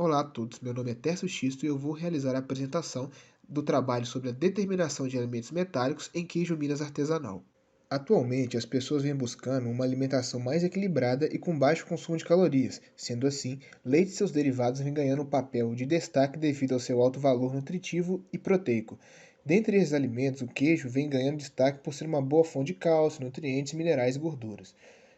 Olá a todos, meu nome é Tércio Xisto e eu vou realizar a apresentação do trabalho sobre a determinação de elementos metálicos em queijo Minas artesanal. Atualmente, as pessoas vêm buscando uma alimentação mais equilibrada e com baixo consumo de calorias. Sendo assim, leite e seus derivados vêm ganhando um papel de destaque devido ao seu alto valor nutritivo e proteico. Dentre esses alimentos, o queijo vem ganhando destaque por ser uma boa fonte de cálcio, nutrientes, minerais e gorduras.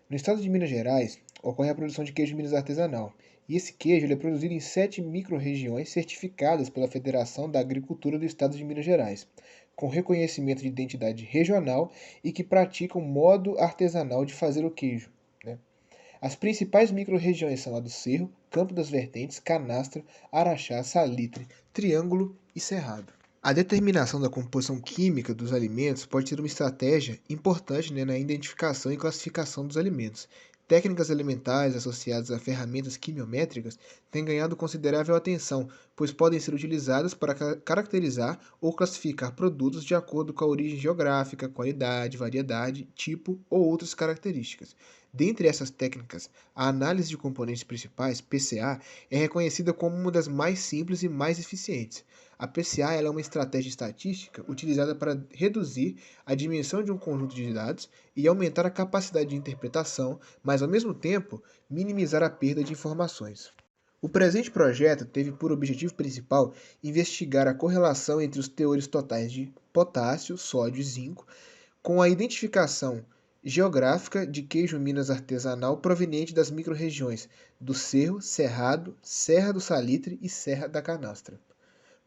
No estado de Minas Gerais, ocorre a produção de queijo Minas artesanal. E esse queijo ele é produzido em 7 micro-regiões certificadas pela Federação da Agricultura do Estado de Minas Gerais, com reconhecimento de identidade regional e que praticam modo artesanal de fazer o queijo, né? As principais micro-regiões são a do Cerro, Campo das Vertentes, Canastra, Araxá, Salitre, Triângulo e Cerrado. A determinação da composição química dos alimentos pode ser uma estratégia importante, na identificação e classificação dos alimentos. Técnicas alimentares associadas a ferramentas quimiométricas têm ganhado considerável atenção, pois podem ser utilizadas para caracterizar ou classificar produtos de acordo com a origem geográfica, qualidade, variedade, tipo ou outras características. Dentre essas técnicas, a análise de componentes principais, PCA, é reconhecida como uma das mais simples e mais eficientes. A PCA ela é uma estratégia estatística utilizada para reduzir a dimensão de um conjunto de dados e aumentar a capacidade de interpretação, mas ao mesmo tempo minimizar a perda de informações. O presente projeto teve por objetivo principal investigar a correlação entre os teores totais de potássio, sódio e zinco com a identificação geográfica de queijo Minas artesanal proveniente das microrregiões do Cerro, Cerrado, Serra do Salitre e Serra da Canastra.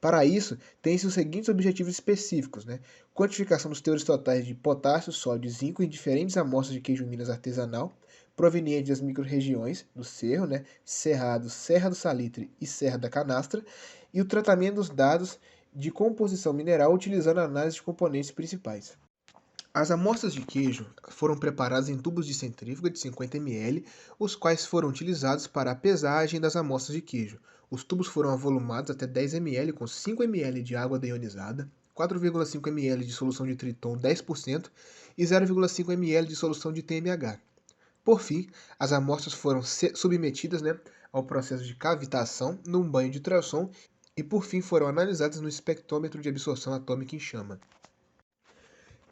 Para isso, tem-se os seguintes objetivos específicos, Quantificação dos teores totais de potássio, sódio e zinco em diferentes amostras de queijo Minas artesanal, provenientes das microrregiões do Cerro, Cerrado, Serra do Salitre e Serra da Canastra, e o tratamento dos dados de composição mineral utilizando a análise de componentes principais. As amostras de queijo foram preparadas em tubos de centrífuga de 50 ml, os quais foram utilizados para a pesagem das amostras de queijo. Os tubos foram avolumados até 10 ml com 5 ml de água deionizada, 4,5 ml de solução de triton 10% e 0,5 ml de solução de TMH. Por fim, as amostras foram submetidas, ao processo de cavitação num banho de ultrassom e por fim foram analisadas no espectrômetro de absorção atômica em chama.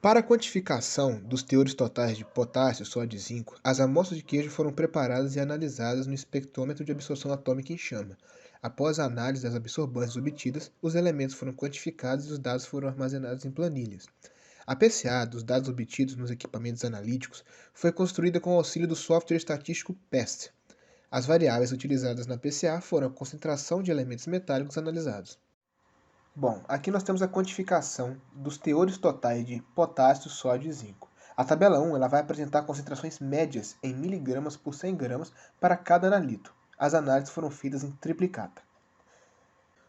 Para a quantificação dos teores totais de potássio, sódio e zinco, as amostras de queijo foram preparadas e analisadas no espectrômetro de absorção atômica em chama. Após a análise das absorvâncias obtidas, os elementos foram quantificados e os dados foram armazenados em planilhas. A PCA dos dados obtidos nos equipamentos analíticos foi construída com o auxílio do software estatístico PEST. As variáveis utilizadas na PCA foram a concentração de elementos metálicos analisados. Bom, aqui nós temos a quantificação dos teores totais de potássio, sódio e zinco. A tabela 1 ela vai apresentar concentrações médias em miligramas por 100 gramas para cada analito. As análises foram feitas em triplicata.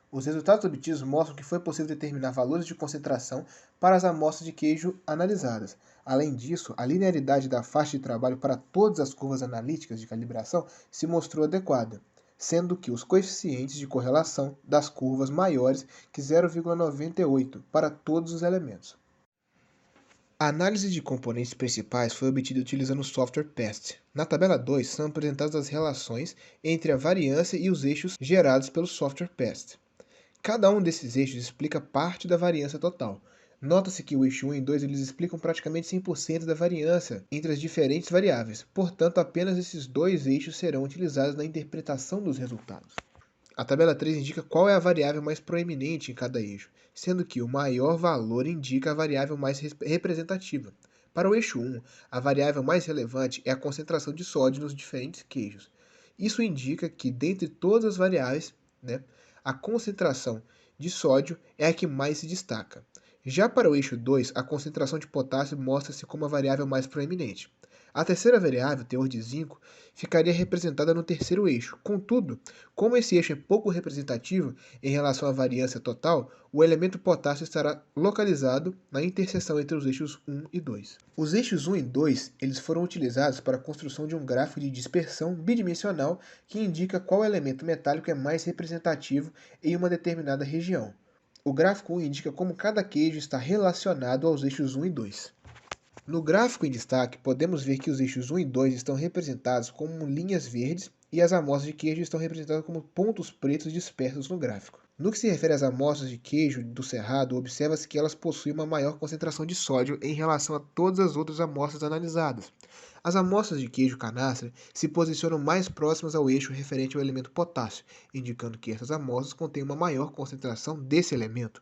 Os resultados obtidos mostram que foi possível determinar valores de concentração para as amostras de queijo analisadas. Além disso, a linearidade da faixa de trabalho para todas as curvas analíticas de calibração se mostrou adequada, sendo que os coeficientes de correlação das curvas maiores que 0,98 para todos os elementos. A análise de componentes principais foi obtida utilizando o software PEST. Na tabela 2 são apresentadas as relações entre a variância e os eixos gerados pelo software PEST. Cada um desses eixos explica parte da variância total. Nota-se que o eixo 1 e 2 eles explicam praticamente 100% da variância entre as diferentes variáveis, portanto apenas esses dois eixos serão utilizados na interpretação dos resultados. A tabela 3 indica qual é a variável mais proeminente em cada eixo, sendo que o maior valor indica a variável mais representativa. Para o eixo 1, a variável mais relevante é a concentração de sódio nos diferentes queijos. Isso indica que, dentre todas as variáveis, a concentração de sódio é a que mais se destaca. Já para o eixo 2, a concentração de potássio mostra-se como a variável mais proeminente. A terceira variável, teor de zinco, ficaria representada no terceiro eixo. Contudo, como esse eixo é pouco representativo em relação à variância total, o elemento potássio estará localizado na interseção entre os eixos 1 e 2. Os eixos 1 e 2 eles foram utilizados para a construção de um gráfico de dispersão bidimensional que indica qual elemento metálico é mais representativo em uma determinada região. O gráfico 1 indica como cada queijo está relacionado aos eixos 1 e 2. No gráfico em destaque, podemos ver que os eixos 1 e 2 estão representados como linhas verdes e as amostras de queijo estão representadas como pontos pretos dispersos no gráfico. No que se refere às amostras de queijo do Cerrado, observa-se que elas possuem uma maior concentração de sódio em relação a todas as outras amostras analisadas. As amostras de queijo canastra se posicionam mais próximas ao eixo referente ao elemento potássio, indicando que essas amostras contêm uma maior concentração desse elemento.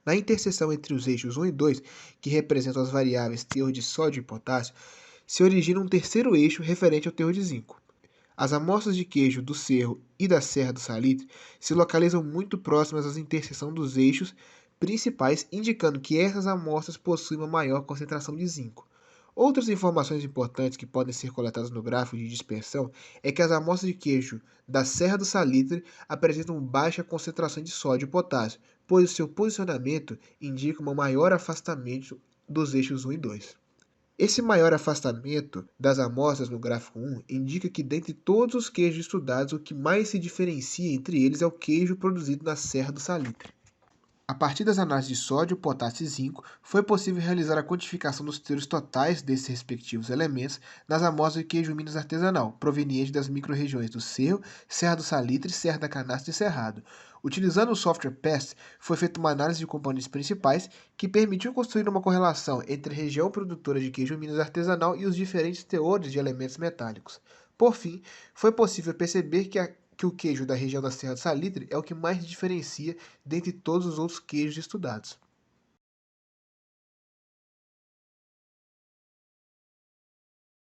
Na interseção entre os eixos 1 e 2, que representam as variáveis teor de sódio e potássio, se origina um terceiro eixo referente ao teor de zinco. As amostras de queijo do Cerro e da Serra do Salitre se localizam muito próximas à interseção dos eixos principais, indicando que essas amostras possuem uma maior concentração de zinco. Outras informações importantes que podem ser coletadas no gráfico de dispersão é que as amostras de queijo da Serra do Salitre apresentam baixa concentração de sódio e potássio, pois o seu posicionamento indica um maior afastamento dos eixos 1 e 2. Esse maior afastamento das amostras no gráfico 1 indica que, dentre todos os queijos estudados, o que mais se diferencia entre eles é o queijo produzido na Serra do Salitre. A partir das análises de sódio, potássio e zinco, foi possível realizar a quantificação dos teores totais desses respectivos elementos nas amostras de queijo Minas artesanal, proveniente das microrregiões do Cerro, Serra do Salitre, Serra da Canastra e Cerrado. Utilizando o software PEST, foi feita uma análise de componentes principais que permitiu construir uma correlação entre a região produtora de queijo Minas artesanal e os diferentes teores de elementos metálicos. Por fim, foi possível perceber que o queijo da região da Serra do Salitre é o que mais diferencia dentre todos os outros queijos estudados.